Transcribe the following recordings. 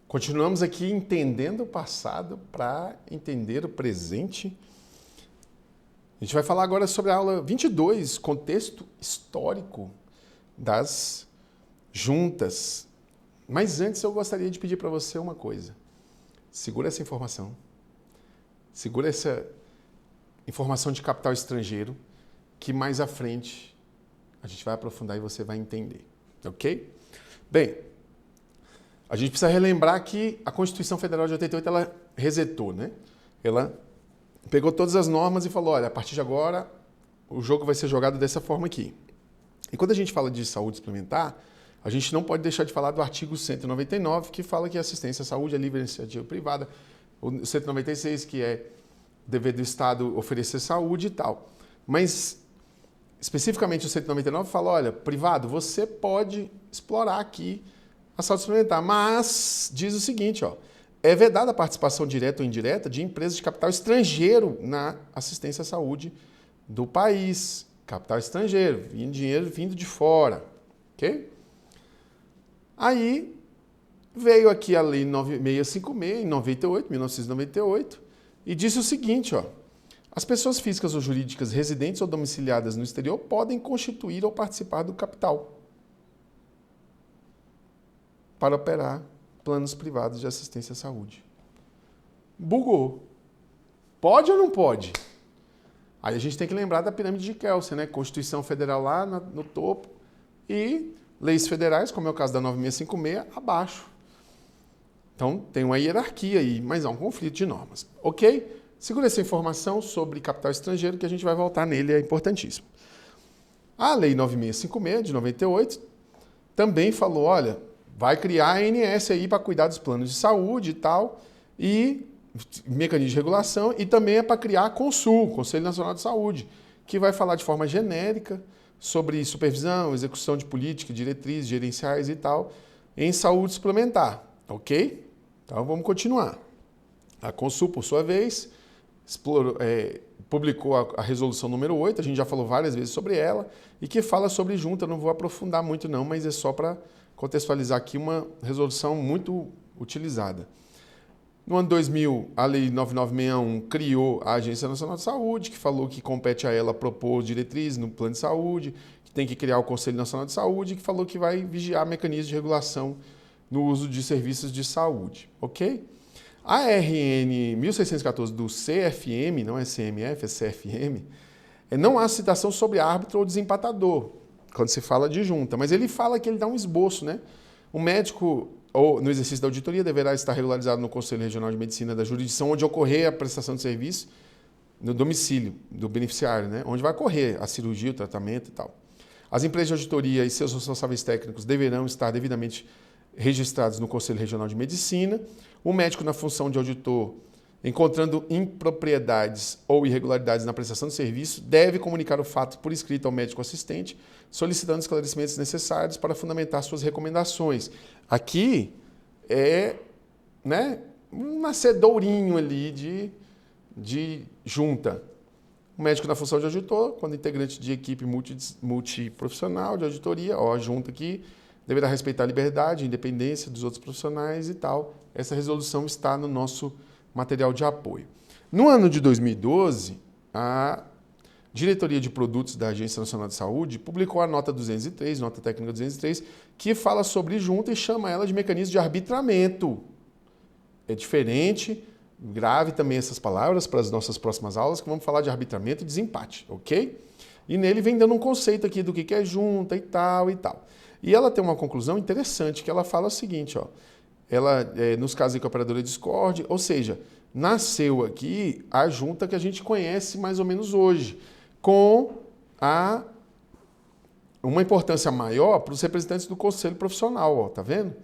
Continuamos aqui entendendo o passado para entender o presente. A gente vai falar agora sobre a aula 22, contexto histórico das juntas. Mas antes eu gostaria de pedir para você uma coisa. Segura essa informação. Segura essa informação de capital estrangeiro, que mais à frente a gente vai aprofundar e você vai entender. Ok? Bem, a gente precisa relembrar que a Constituição Federal de 88 ela resetou, né? Ela pegou todas as normas e falou, olha, a partir de agora o jogo vai ser jogado dessa forma aqui. E quando a gente fala de saúde suplementar, a gente não pode deixar de falar do artigo 199, que fala que a assistência à saúde é livre iniciativa privada, o 196, que é dever do Estado oferecer saúde e tal. Mas, especificamente o 199 fala, olha, privado, você pode explorar aqui a saúde suplementar, mas diz o seguinte, ó, é vedada a participação direta ou indireta de empresas de capital estrangeiro na assistência à saúde do país. Capital estrangeiro, dinheiro vindo de fora, ok? Aí veio aqui a Lei 9656, em 1998, e disse o seguinte, ó, as pessoas físicas ou jurídicas residentes ou domiciliadas no exterior podem constituir ou participar do capital para operar planos privados de assistência à saúde. Bugou. Pode ou não pode? Aí a gente tem que lembrar da pirâmide de Kelsen, né? Constituição Federal lá no topo e leis federais, como é o caso da 9656, abaixo. Então tem uma hierarquia aí, mas há um conflito de normas. Ok? Segura essa informação sobre capital estrangeiro que a gente vai voltar nele, é importantíssimo. A Lei 9656, de 98, também falou, olha, vai criar a ANS aí para cuidar dos planos de saúde e tal, e mecanismo de regulação, e também é para criar a CONSUL, Conselho Nacional de Saúde, que vai falar de forma genérica sobre supervisão, execução de política, diretrizes gerenciais e tal, em saúde suplementar, ok? Então vamos continuar. A CONSUL, por sua vez, publicou a resolução número 8, a gente já falou várias vezes sobre ela, e que fala sobre junta, não vou aprofundar muito não, mas é só para contextualizar aqui uma resolução muito utilizada. No ano 2000, a Lei 9961 criou a Agência Nacional de Saúde, que falou que compete a ela propor diretrizes no plano de saúde, que tem que criar o Conselho Nacional de Saúde, que falou que vai vigiar mecanismos de regulação no uso de serviços de saúde, ok? A RN 1614 do CFM, não é CMF, é CFM, não há citação sobre árbitro ou desempatador, quando se fala de junta, mas ele fala que ele dá um esboço, né? O médico, ou no exercício da auditoria, deverá estar regularizado no Conselho Regional de Medicina da jurisdição onde ocorrer a prestação de serviço no domicílio do beneficiário, né? Onde vai ocorrer a cirurgia, o tratamento e tal. As empresas de auditoria e seus responsáveis técnicos deverão estar devidamente registrados no Conselho Regional de Medicina. O médico na função de auditor, encontrando impropriedades ou irregularidades na prestação de serviço, deve comunicar o fato por escrito ao médico assistente, solicitando esclarecimentos necessários para fundamentar suas recomendações. Aqui é, né, um nascedourinho ali de junta. O médico na função de auditor, quando integrante de equipe multiprofissional de auditoria, ó, a junta aqui, deverá respeitar a liberdade, a independência dos outros profissionais e tal. Essa resolução está no nosso material de apoio. No ano de 2012, a Diretoria de Produtos da Agência Nacional de Saúde publicou a nota 203, nota técnica 203, que fala sobre junta e chama ela de mecanismo de arbitramento. É diferente, grave também essas palavras para as nossas próximas aulas, que vamos falar de arbitramento e desempate, ok? E nele vem dando um conceito aqui do que é junta e tal e tal. E ela tem uma conclusão interessante, que ela fala o seguinte, ó, ela, nos casos em que a operadora discorde, ou seja, nasceu aqui a junta que a gente conhece mais ou menos hoje, com uma importância maior para os representantes do conselho profissional, ó, tá vendo?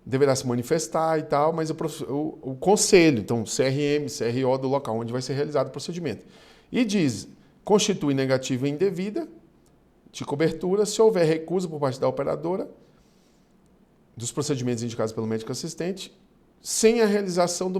Deverá se manifestar e tal, mas o conselho, então CRM, CRO do local onde vai ser realizado o procedimento. E diz, constitui negativa indevida de cobertura se houver recusa por parte da operadora dos procedimentos indicados pelo médico assistente, sem a realização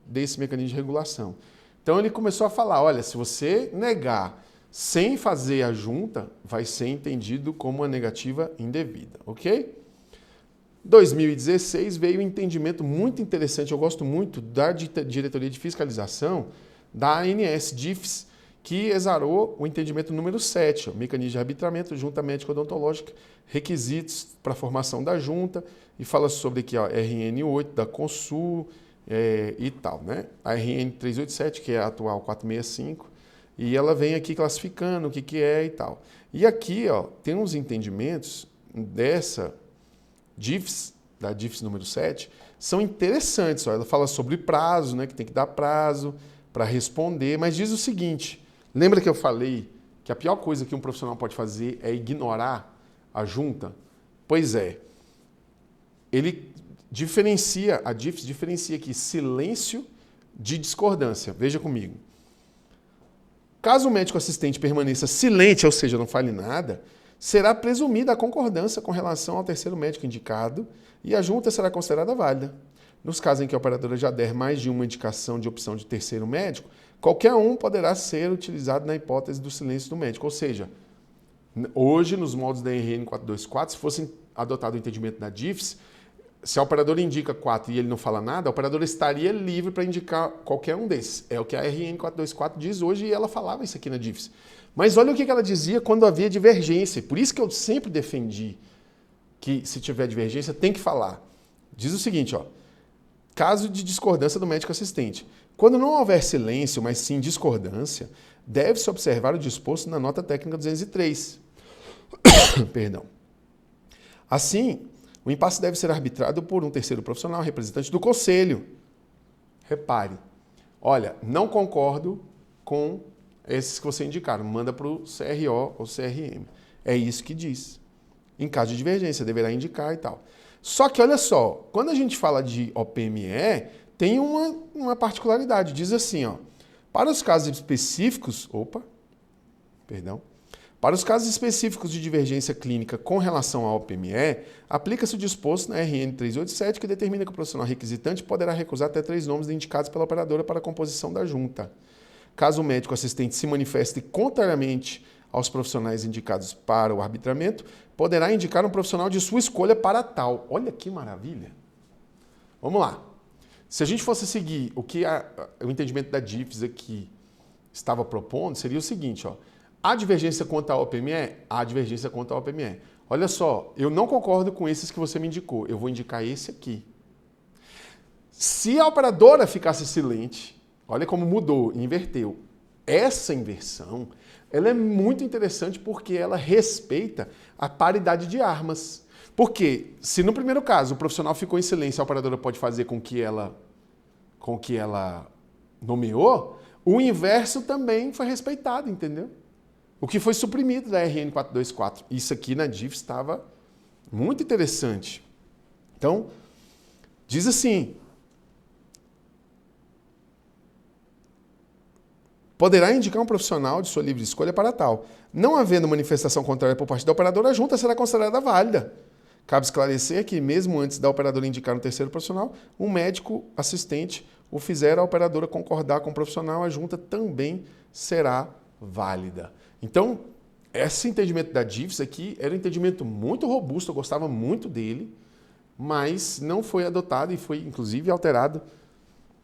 desse mecanismo de regulação. Então ele começou a falar, olha, se você negar sem fazer a junta, vai ser entendido como uma negativa indevida, ok? 2016 veio um entendimento muito interessante, eu gosto muito da Diretoria de Fiscalização da ANS, DIFES, que exarou o entendimento número 7, ó, mecanismo de arbitramento, junta médica odontológica, requisitos para a formação da junta, e fala sobre aqui, ó, RN 8 da Consul e tal, né? A RN 387, que é a atual 465, e ela vem aqui classificando o que é e tal. E aqui, ó, tem uns entendimentos dessa DIFES, da DIFES número 7, são interessantes. Ó. Ela fala sobre prazo, né, que tem que dar prazo para responder, mas diz o seguinte, lembra que eu falei que a pior coisa que um profissional pode fazer é ignorar a junta? Pois é, ele diferencia, a DIFES diferencia aqui silêncio de discordância. Veja comigo. Caso o médico assistente permaneça silente, ou seja, não fale nada, será presumida a concordância com relação ao terceiro médico indicado e a junta será considerada válida. Nos casos em que a operadora já der mais de uma indicação de opção de terceiro médico, qualquer um poderá ser utilizado na hipótese do silêncio do médico. Ou seja, hoje, nos moldes da RN 424, se fosse adotado o entendimento da DIFES, se a operadora indica 4 e ele não fala nada, a operadora estaria livre para indicar qualquer um desses. É o que a RN 424 diz hoje e ela falava isso aqui na DIFES. Mas olha o que ela dizia quando havia divergência. Por isso que eu sempre defendi que se tiver divergência tem que falar. Diz o seguinte, ó, caso de discordância do médico assistente. Quando não houver silêncio, mas sim discordância, deve-se observar o disposto na nota técnica 203. Perdão. Assim, o impasse deve ser arbitrado por um terceiro profissional, representante do conselho. Repare, olha, não concordo com esses que você indicaram, manda para o CRO ou CRM. É isso que diz. Em caso de divergência, deverá indicar e tal. Só que, olha só, quando a gente fala de OPME, tem uma particularidade. Diz assim, ó, para os casos específicos... Para os casos específicos de divergência clínica com relação ao OPME, aplica-se o disposto na RN 387, que determina que o profissional requisitante poderá recusar até 3 nomes indicados pela operadora para a composição da junta. Caso o médico assistente se manifeste contrariamente aos profissionais indicados para o arbitramento, poderá indicar um profissional de sua escolha para tal. Olha que maravilha! Vamos lá. Se a gente fosse seguir o que o entendimento da DIFES aqui estava propondo, seria o seguinte, ó. Há divergência quanto ao OPME? Há divergência quanto ao OPME. Olha só, eu não concordo com esses que você me indicou. Eu vou indicar esse aqui. Se a operadora ficasse silente, olha como mudou, inverteu. Essa inversão, ela é muito interessante porque ela respeita a paridade de armas. Porque se no primeiro caso o profissional ficou em silêncio, a operadora pode fazer com que ela nomeou, o inverso também foi respeitado, entendeu? O que foi suprimido da RN 424. Isso aqui na DIFES estava muito interessante. Então, diz assim, poderá indicar um profissional de sua livre escolha para tal. Não havendo manifestação contrária por parte da operadora, a junta será considerada válida. Cabe esclarecer que, mesmo antes da operadora indicar um terceiro profissional, um médico assistente o fizer a operadora concordar com o profissional, a junta também será válida. Então, esse entendimento da DIFES aqui era um entendimento muito robusto, eu gostava muito dele, mas não foi adotado e foi, inclusive, alterado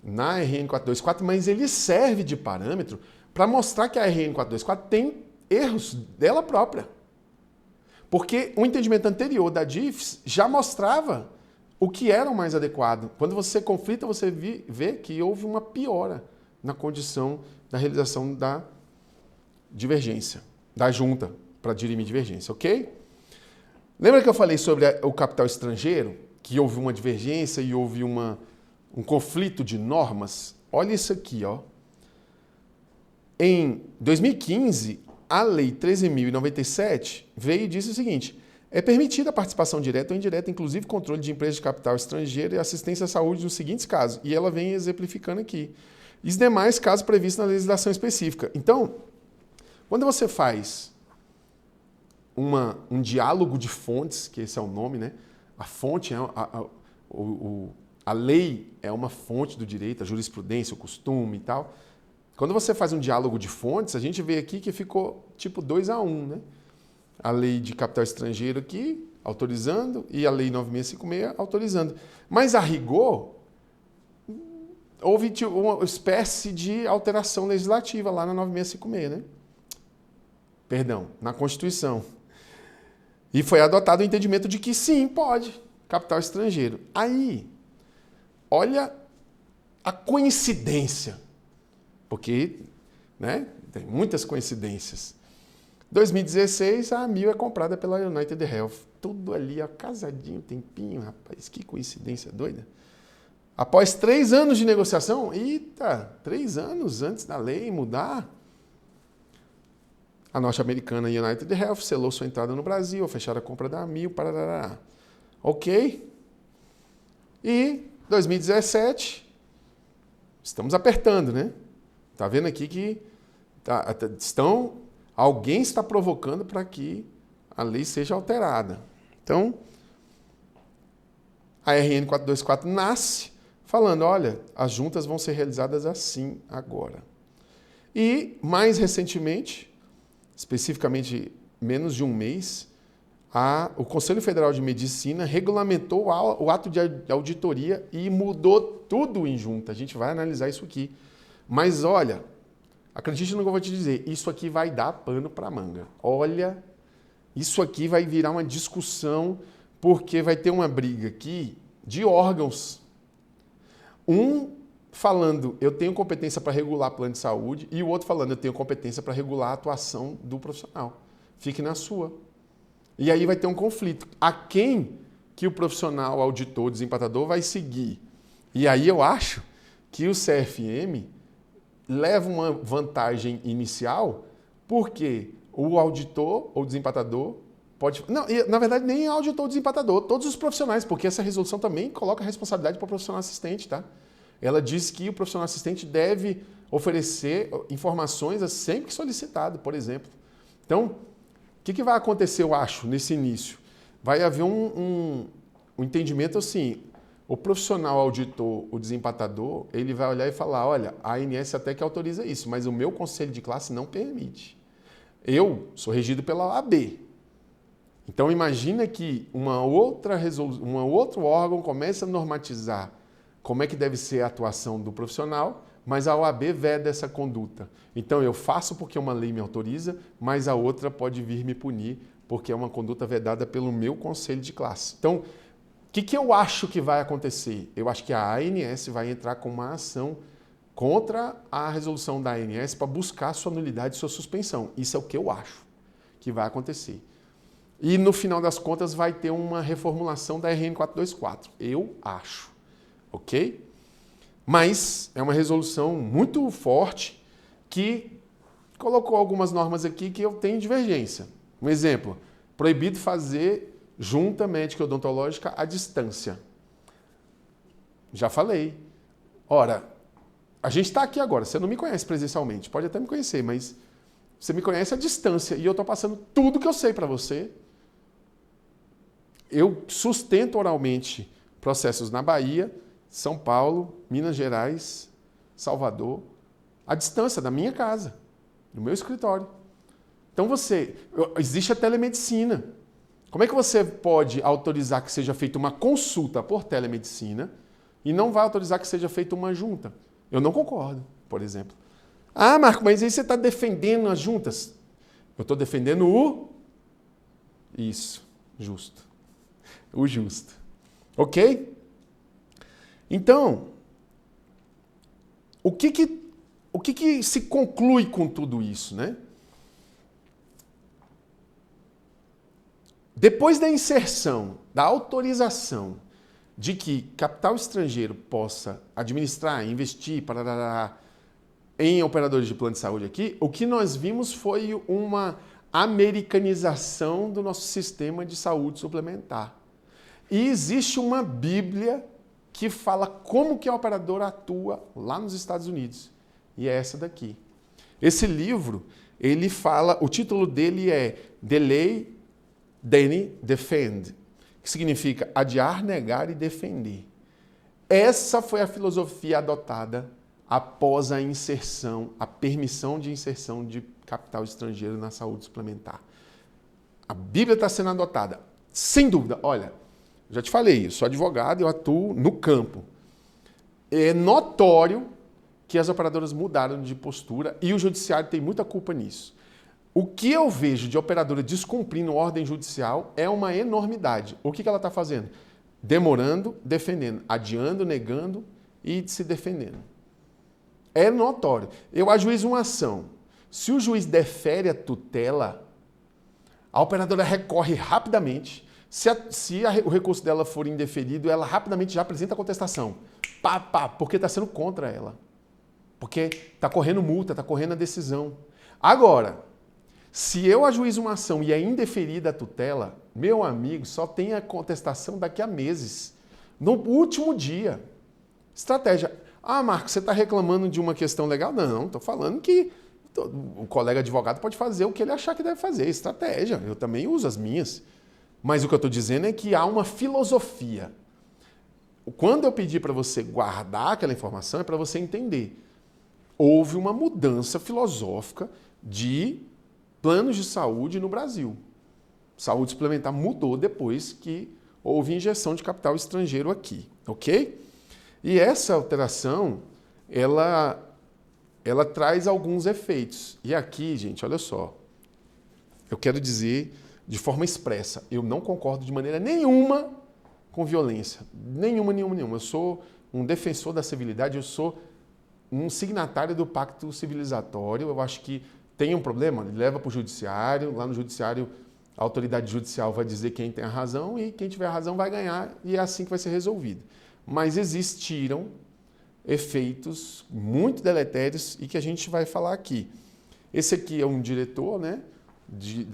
na RN 424, mas ele serve de parâmetro para mostrar que a RN 424 tem erros dela própria. Porque o entendimento anterior da DIFES já mostrava o que era o mais adequado. Quando você conflita, você vê que houve uma piora na condição da realização da divergência, da junta para dirimir divergência, ok? Lembra que eu falei sobre o capital estrangeiro? Que houve uma divergência e houve um conflito de normas? Olha isso aqui, ó. Em 2015, a Lei 13.097 veio e disse o seguinte: é permitida a participação direta ou indireta, inclusive controle de empresas de capital estrangeiro e assistência à saúde nos seguintes casos. E ela vem exemplificando aqui. E os demais casos previstos na legislação específica. Então, quando você faz um diálogo de fontes, que esse é o nome, né? A fonte, a lei é uma fonte do direito, a jurisprudência, o costume e tal. Quando você faz um diálogo de fontes, a gente vê aqui que ficou tipo 2-1, né? A lei de capital estrangeiro aqui autorizando e a Lei 9656 autorizando. Mas, a rigor, houve uma espécie de alteração legislativa lá na 9656, né? Perdão, na Constituição. E foi adotado o entendimento de que sim, pode, capital estrangeiro. Aí, olha a coincidência, porque, né, tem muitas coincidências. 2016, a Amil é comprada pela United Health. Tudo ali, ó, casadinho, tempinho, rapaz, que coincidência doida. Após 3 anos de negociação, 3 anos antes da lei mudar, a norte-americana United Health selou sua entrada no Brasil, fecharam a compra da Amil, parará. Ok? E 2017, estamos apertando, né? Tá vendo aqui que alguém está provocando para que a lei seja alterada. Então, a RN 424 nasce falando, olha, as juntas vão ser realizadas assim agora. E, mais recentemente, especificamente menos de um mês, o Conselho Federal de Medicina regulamentou o ato de auditoria e mudou tudo em junta. A gente vai analisar isso aqui. Mas olha, acredite no que eu vou te dizer, isso aqui vai dar pano para manga. Olha, isso aqui vai virar uma discussão, porque vai ter uma briga aqui de órgãos. Um falando, eu tenho competência para regular plano de saúde, e o outro falando, eu tenho competência para regular a atuação do profissional. Fique na sua. E aí vai ter um conflito. A quem que o profissional auditor, desempatador vai seguir? E aí eu acho que o CFM leva uma vantagem inicial, porque o auditor ou desempatador pode... Não, na verdade, nem auditor ou desempatador, todos os profissionais, porque essa resolução também coloca a responsabilidade para o profissional assistente, tá? Ela diz que o profissional assistente deve oferecer informações sempre que solicitado, por exemplo. Então, o que vai acontecer, eu acho, nesse início? Vai haver um entendimento assim, o profissional auditor, o desempatador, ele vai olhar e falar, olha, a ANS até que autoriza isso, mas o meu conselho de classe não permite. Eu sou regido pela OAB. Então, imagina que um outro órgão começa a normatizar como é que deve ser a atuação do profissional, mas a OAB veda essa conduta. Então, eu faço porque uma lei me autoriza, mas a outra pode vir me punir porque é uma conduta vedada pelo meu conselho de classe. Então, o que eu acho que vai acontecer? Eu acho que a ANS vai entrar com uma ação contra a resolução da ANS para buscar sua nulidade e sua suspensão. Isso é o que eu acho que vai acontecer. E, no final das contas, vai ter uma reformulação da RN 424. Eu acho. Ok? Mas é uma resolução muito forte que colocou algumas normas aqui que eu tenho divergência. Um exemplo, proibido fazer junta médica odontológica à distância. Já falei. Ora, a gente está aqui agora, você não me conhece presencialmente, pode até me conhecer, mas você me conhece à distância e eu estou passando tudo que eu sei para você. Eu sustento oralmente processos na Bahia, São Paulo, Minas Gerais, Salvador, à distância da minha casa, do meu escritório. Então existe a telemedicina. Como é que você pode autorizar que seja feita uma consulta por telemedicina e não vai autorizar que seja feita uma junta? Eu não concordo, por exemplo. Ah, Marco, mas aí você está defendendo as juntas. Eu estou defendendo Isso, justo. O justo. Ok? Então, o que se conclui com tudo isso, né? Depois da inserção, da autorização de que capital estrangeiro possa administrar, investir em operadores de plano de saúde aqui, o que nós vimos foi uma americanização do nosso sistema de saúde suplementar. E existe uma Bíblia que fala como que a operadora atua lá nos Estados Unidos. E é essa daqui. Esse livro, ele fala, o título dele é Delay, Deny, Defend, que significa adiar, negar e defender. Essa foi a filosofia adotada após a inserção, a permissão de inserção de capital estrangeiro na saúde suplementar. A Bíblia está sendo adotada. Sem dúvida. Olha, já te falei, eu sou advogado, eu atuo no campo. É notório que as operadoras mudaram de postura e o judiciário tem muita culpa nisso. O que eu vejo de operadora descumprindo ordem judicial é uma enormidade. O que ela está fazendo? Demorando, defendendo, adiando, negando e se defendendo. É notório. Eu ajuizo uma ação. Se o juiz defere a tutela, a operadora recorre rapidamente. Se o recurso dela for indeferido, ela rapidamente já apresenta a contestação. Porque está sendo contra ela. Porque está correndo multa, está correndo a decisão. Agora, se eu ajuizo uma ação e é indeferida a tutela, meu amigo, só tem a contestação daqui a meses. No último dia. Estratégia. Ah, Marcos, você está reclamando de uma questão legal? Não, estou falando que o colega advogado pode fazer o que ele achar que deve fazer. Estratégia. Eu também uso as minhas. Mas o que eu estou dizendo é que há uma filosofia. Quando eu pedi para você guardar aquela informação, é para você entender. Houve uma mudança filosófica de planos de saúde no Brasil. Saúde suplementar mudou depois que houve injeção de capital estrangeiro aqui, ok? E essa alteração, ela traz alguns efeitos. E aqui, gente, olha só, eu quero dizer de forma expressa, eu não concordo de maneira nenhuma com violência. Nenhuma. Eu sou um defensor da civilidade, eu sou um signatário do Pacto Civilizatório. Eu acho que tem um problema, ele leva para o judiciário, lá no judiciário a autoridade judicial vai dizer quem tem a razão e quem tiver a razão vai ganhar e é assim que vai ser resolvido. Mas existiram efeitos muito deletérios e que a gente vai falar aqui. Esse aqui é um diretor, né, de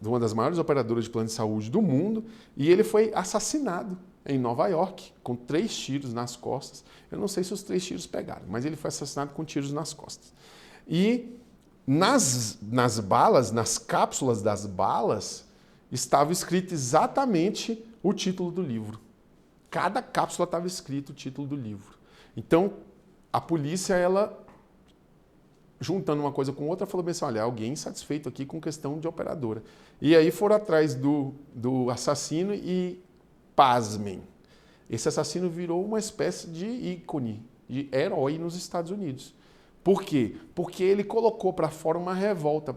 uma das maiores operadoras de plano de saúde do mundo e ele foi assassinado em Nova York com 3 tiros nas costas. Eu não sei se os 3 tiros pegaram, mas ele foi assassinado com tiros nas costas. E nas balas, nas cápsulas das balas, estava escrito exatamente o título do livro. Cada cápsula estava escrito o título do livro. Então, a polícia, ela, juntando uma coisa com outra, falou bem assim, olha, alguém insatisfeito aqui com questão de operadora. E aí foram atrás do assassino e, pasmem, esse assassino virou uma espécie de ícone, de herói nos Estados Unidos. Por quê? Porque ele colocou para fora uma revolta.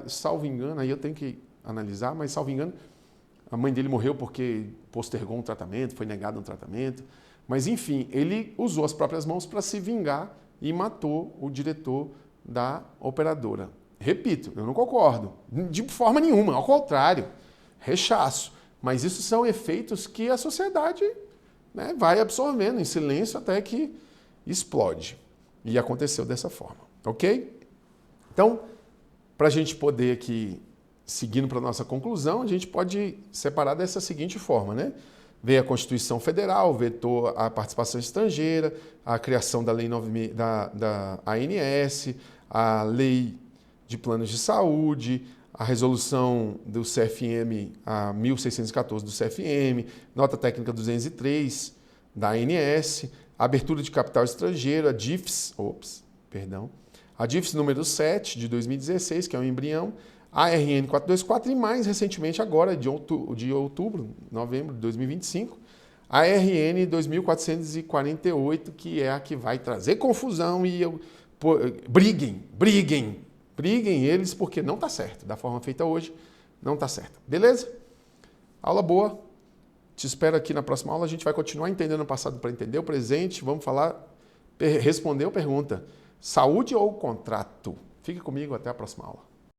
Salvo engano, aí eu tenho que analisar, mas salvo engano, a mãe dele morreu porque postergou um tratamento, foi negado um tratamento. Mas enfim, ele usou as próprias mãos para se vingar e matou o diretor da operadora. Repito, eu não concordo, de forma nenhuma, ao contrário, rechaço. Mas isso são efeitos que a sociedade, né, vai absorvendo em silêncio até que explode. E aconteceu dessa forma, ok? Então, para a gente poder aqui, seguindo para a nossa conclusão, a gente pode separar dessa seguinte forma, né? Veio a Constituição Federal, vetou a participação estrangeira, a criação da Lei 9, da ANS, a Lei de Planos de Saúde, a resolução do CFM, a 1614 do CFM, nota técnica 203 da ANS, a abertura de capital estrangeiro, a DIFES, a DIFES número 7 de 2016, que é um embrião, a RN 424 e mais recentemente agora, de novembro de 2025, a RN 2448, que é a que vai trazer confusão e briguem eles, porque não está certo. Da forma feita hoje, não está certo. Beleza? Aula boa. Te espero aqui na próxima aula. A gente vai continuar entendendo o passado para entender o presente. Vamos responder a pergunta: saúde ou contrato? Fique comigo até a próxima aula.